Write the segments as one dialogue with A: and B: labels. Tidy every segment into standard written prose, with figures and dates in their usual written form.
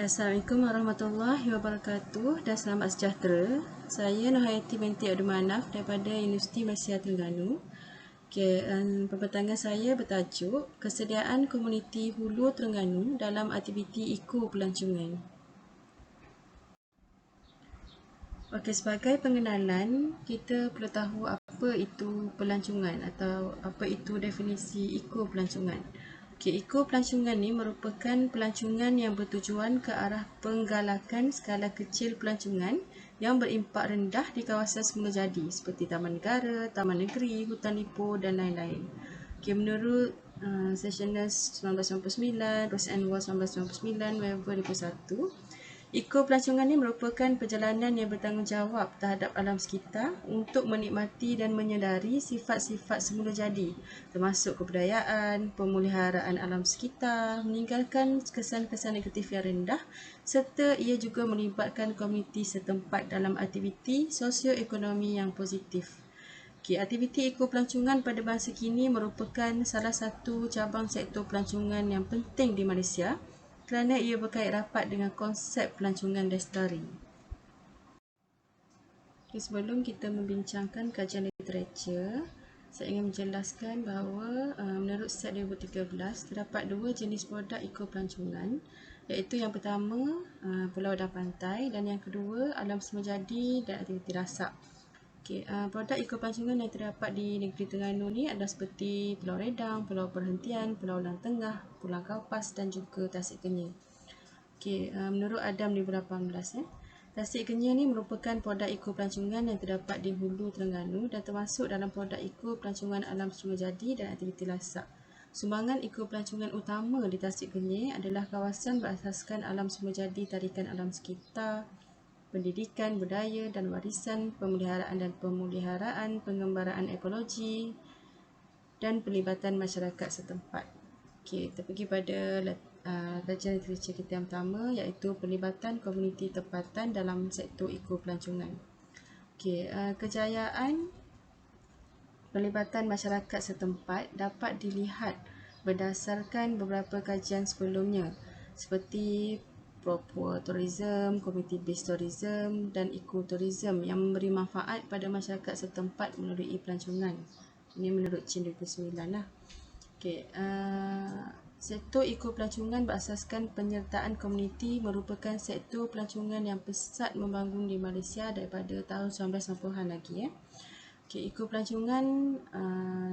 A: Assalamualaikum warahmatullahi wabarakatuh dan selamat sejahtera. Saya Nurhayati binti Abdul Manaf daripada Universiti Malaysia Terengganu. Pembentangan saya bertajuk Kesediaan Komuniti Hulu Terengganu dalam aktiviti Eco Pelancongan. Okey, sebagai pengenalan, kita perlu tahu apa itu pelancongan atau apa itu definisi Eco Pelancongan. Okey, Eco Pelancongan ni merupakan pelancongan yang bertujuan ke arah penggalakan skala kecil pelancongan yang berimpak rendah di kawasan semula jadi seperti taman negara, taman negeri, hutan lipo dan lain-lain. Okey, menurut Sessiones 1999, Rose and Wall 1999, Weber 2001, Eco Pelancongan ini merupakan perjalanan yang bertanggungjawab terhadap alam sekitar untuk menikmati dan menyedari sifat-sifat semula jadi, termasuk kebudayaan, pemeliharaan alam sekitar, meninggalkan kesan-kesan negatif yang rendah, serta ia juga melibatkan komuniti setempat dalam aktiviti sosioekonomi yang positif. Aktiviti Eco Pelancongan pada masa kini merupakan salah satu cabang sektor pelancongan yang penting di Malaysia kerana ia berkait rapat dengan konsep pelancongan lestari. Sebelum kita membincangkan kajian literatur, saya ingin menjelaskan bahawa menurut SET 2013 terdapat dua jenis produk Eco Pelancongan, iaitu yang pertama pulau dan pantai dan yang kedua alam semajadi dan aktiviti rasak. Produk Eco Pelancongan yang terdapat di negeri Terengganu ni adalah seperti Pulau Redang, Pulau Perhentian, Pulau Lang Tengah, Pulau Kaupas dan juga Tasik Kenyir. Menurut Adam 2018, Tasik Kenyir ni merupakan produk Eco Pelancongan yang terdapat di hulu Terengganu dan termasuk dalam produk Eco Pelancongan alam semajadi dan aktiviti rasak. Sumbangan Eco Pelancongan utama di Tasik Kenyir adalah kawasan berasaskan alam semajadi tarikan alam sekitar, pendidikan, budaya dan warisan, pemeliharaan, pengembaraan ekologi dan pelibatan masyarakat setempat. Kita pergi pada kajian literatur kita yang pertama, iaitu pelibatan komuniti tempatan dalam sektor Eco Pelancongan. Kejayaan pelibatan masyarakat setempat dapat dilihat berdasarkan beberapa kajian sebelumnya seperti Proper Tourism, Community Based Tourism dan Eco-Tourism yang memberi manfaat pada masyarakat setempat melalui pelancongan. Ini menurut Chin 2009 lah. Sektor Eco Pelancongan berasaskan penyertaan komuniti merupakan sektor pelancongan yang pesat membangun di Malaysia daripada tahun 1990-an lagi. Eco Pelancongan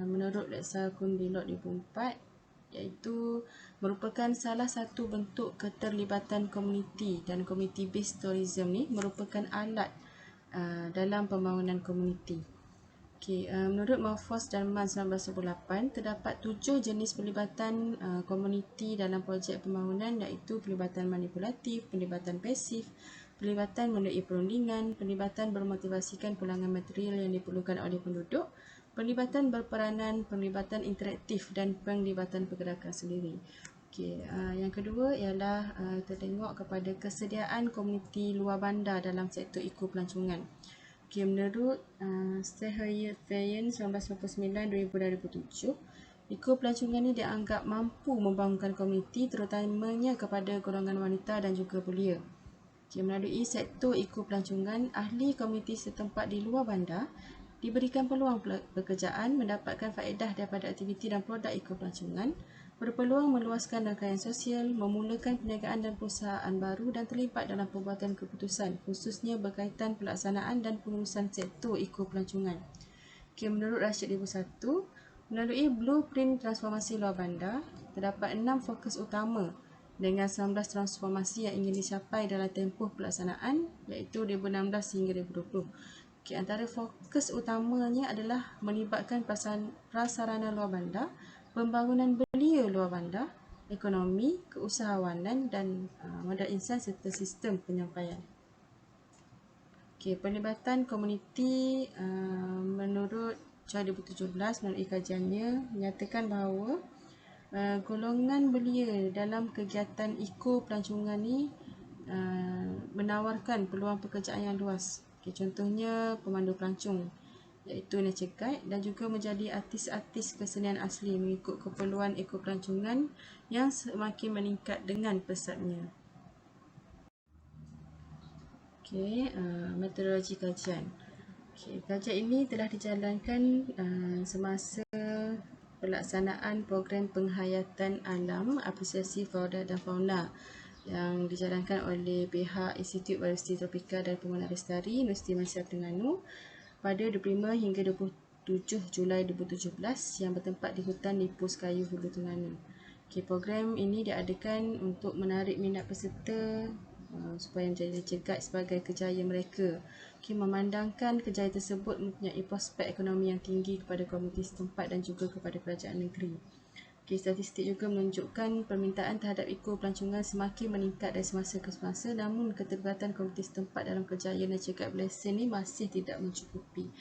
A: menurut Leksa Kundilot 2004 iaitu merupakan salah satu bentuk keterlibatan komuniti dan community based tourism ni merupakan alat dalam pembangunan komuniti. Menurut Morfos dan Mann 1998, terdapat 7 jenis pelibatan komuniti dalam projek pembangunan iaitu pelibatan manipulatif, pelibatan pasif, pelibatan melalui perundingan, pelibatan bermotivasikan pulangan material yang diperlukan oleh penduduk, pelibatan berperanan, pelibatan interaktif dan pelibatan pergerakan sendiri. Yang kedua ialah kita tengok kepada kesediaan komuniti luar bandar dalam sektor Eco Pelancongan. Menurut Stehayen 1999-2007, Eco Pelancongan ini dianggap mampu membangunkan komuniti terutamanya kepada golongan wanita dan juga belia. Melalui sektor Eco Pelancongan, ahli komuniti setempat di luar bandar diberikan peluang pekerjaan, mendapatkan faedah daripada aktiviti dan produk Eco Pelancongan, berpeluang meluaskan rangkaian sosial, memulakan perniagaan dan perusahaan baru dan terlibat dalam pembuatan keputusan, khususnya berkaitan pelaksanaan dan pengurusan sektor Eco Pelancongan. Menurut Rashid 2001, melalui blueprint transformasi luar bandar, terdapat 6 fokus utama dengan 19 transformasi yang ingin dicapai dalam tempoh pelaksanaan iaitu 2016 hingga 2020. Antara fokus utamanya adalah melibatkan prasarana luar bandar, pembangunan belia luar bandar, ekonomi, keusahawanan dan modal insan serta sistem penyampaian. Pelibatan komuniti menurut Choi 2017 melalui kajiannya menyatakan bahawa golongan belia dalam kegiatan Eco Pelancongan ni menawarkan peluang pekerjaan yang luas. Contohnya pemandu pelancong iaitu nature guide dan juga menjadi artis-artis kesenian asli mengikut keperluan Eco Pelancongan yang semakin meningkat dengan pesatnya. Metodologi kajian. Kajian ini telah dijalankan semasa pelaksanaan program penghayatan alam apresiasi flora dan fauna yang dijalankan oleh pihak Institut Biologi Tropika dan Pengunahan Lestari Universiti Malaysia Terengganu pada 25 hingga 27 Julai 2017 yang bertempat di hutan Nipus Kayu Hulu Terengganu. Program ini diadakan untuk menarik minat peserta supaya menjadi cegat sebagai kerjaya mereka. Memandangkan kerjaya tersebut mempunyai prospek ekonomi yang tinggi kepada komuniti setempat dan juga kepada kerajaan negeri. Statistik juga menunjukkan permintaan terhadap ekopelancongan semakin meningkat dari semasa ke semasa, namun keterlibatan komuniti setempat dalam kerjaya dan cegat berlesen ini masih tidak mencukupi.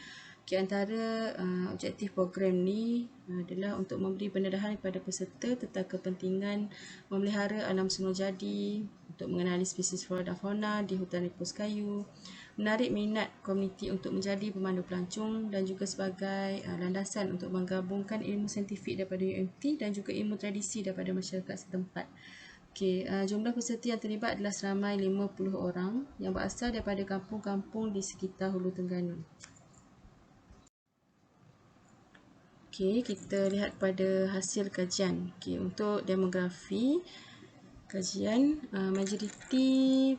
A: Antara objektif program ni adalah untuk memberi pendedahan kepada peserta tentang kepentingan memelihara alam semula jadi, untuk mengenali spesies flora dan fauna di hutan Nipus Kayu, menarik minat komuniti untuk menjadi pemandu pelancong dan juga sebagai landasan untuk menggabungkan ilmu saintifik daripada UMT dan juga ilmu tradisi daripada masyarakat setempat. Jumlah peserta yang terlibat adalah seramai 50 orang yang berasal daripada kampung-kampung di sekitar Hulu Terengganu. Kita lihat pada hasil kajian. Untuk demografi kajian, majoriti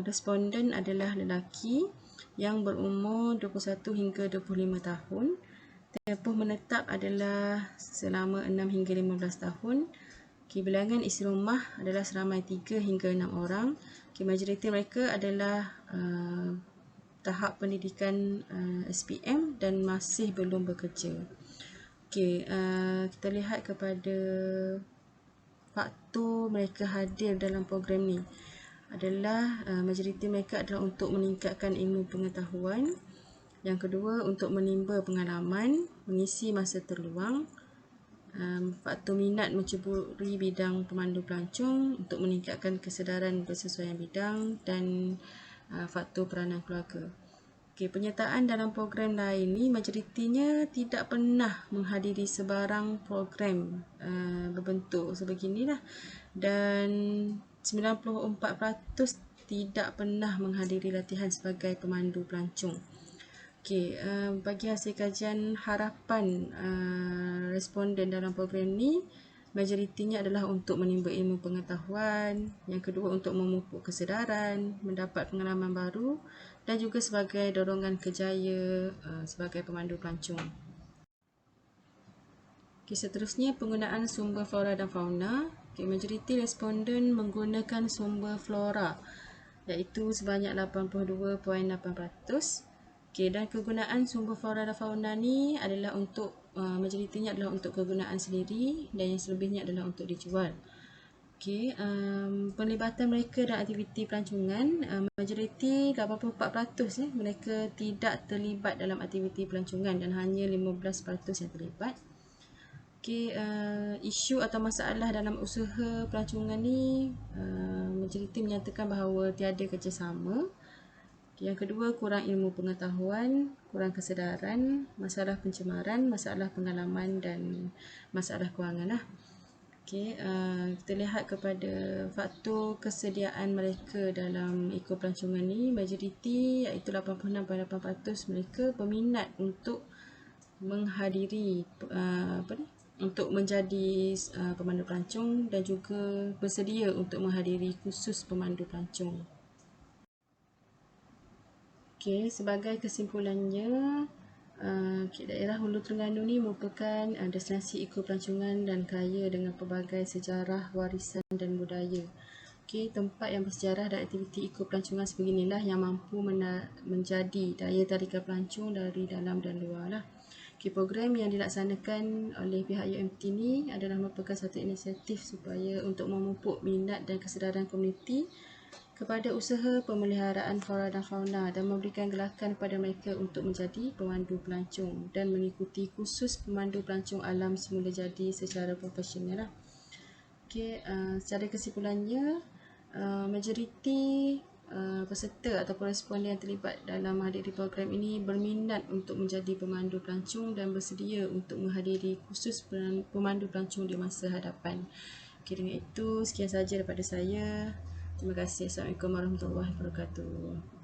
A: responden adalah lelaki yang berumur 21 hingga 25 tahun. Tempoh menetap adalah selama 6 hingga 15 tahun. Bilangan isi rumah adalah seramai 3 hingga 6 orang. Majoriti mereka adalah tahap pendidikan SPM dan masih belum bekerja. Kita lihat kepada faktor mereka hadir dalam program ni adalah majoriti mereka adalah untuk meningkatkan ilmu pengetahuan. Yang kedua, untuk menimba pengalaman, mengisi masa terluang. Faktor minat menceburi bidang pemandu pelancong untuk meningkatkan kesedaran bersesuaian bidang dan faktor peranan keluarga. Penyertaan dalam program lain ni majoritinya tidak pernah menghadiri sebarang program berbentuk sebeginilah, dan 94% tidak pernah menghadiri latihan sebagai pemandu pelancong. Bagi hasil kajian, harapan responden dalam program ni majoritinya adalah untuk menimba ilmu pengetahuan, yang kedua untuk memupuk kesedaran, mendapat pengalaman baru dan juga sebagai dorongan kerjaya sebagai pemandu pelancong. Seterusnya, penggunaan sumber flora dan fauna. Majoriti responden menggunakan sumber flora iaitu sebanyak 82.8%. Dan kegunaan sumber flora dan fauna ni adalah untuk majoritinya adalah untuk kegunaan sendiri dan yang selebihnya adalah untuk dijual. Penglibatan mereka dalam aktiviti pelancongan, majoriti 84% mereka tidak terlibat dalam aktiviti pelancongan dan hanya 15% yang terlibat. Isu atau masalah dalam usaha pelancongan ni, majoriti menyatakan bahawa tiada kerjasama. Yang kedua, kurang ilmu pengetahuan, kurang kesedaran, masalah pencemaran, masalah pengalaman dan masalah kewangan. Kita lihat kepada faktor kesediaan mereka dalam ekopelancongan ni, majoriti iaitu 86.8% mereka berminat untuk menghadiri untuk menjadi pemandu pelancong dan juga bersedia untuk menghadiri kursus pemandu pelancong. Sebagai kesimpulannya, daerah Hulu Terengganu ni merupakan destinasi ekopelancongan dan kaya dengan pelbagai sejarah, warisan dan budaya. Tempat yang bersejarah dan aktiviti ekopelancongan sebeginilah yang mampu menjadi daya tarikan pelancong dari dalam dan luar lah. Program yang dilaksanakan oleh pihak UMT ni adalah merupakan satu inisiatif supaya untuk memupuk minat dan kesedaran komuniti kepada usaha pemeliharaan flora dan fauna dan memberikan gelakan kepada mereka untuk menjadi pemandu pelancong dan mengikuti kursus pemandu pelancong alam semula jadi secara profesional. Secara kesimpulannya, majoriti peserta atau responden yang terlibat dalam menghadiri program ini berminat untuk menjadi pemandu pelancong dan bersedia untuk menghadiri kursus pemandu pelancong di masa hadapan. Dengan itu, sekian sahaja daripada saya. Terima kasih. Assalamualaikum warahmatullahi wabarakatuh.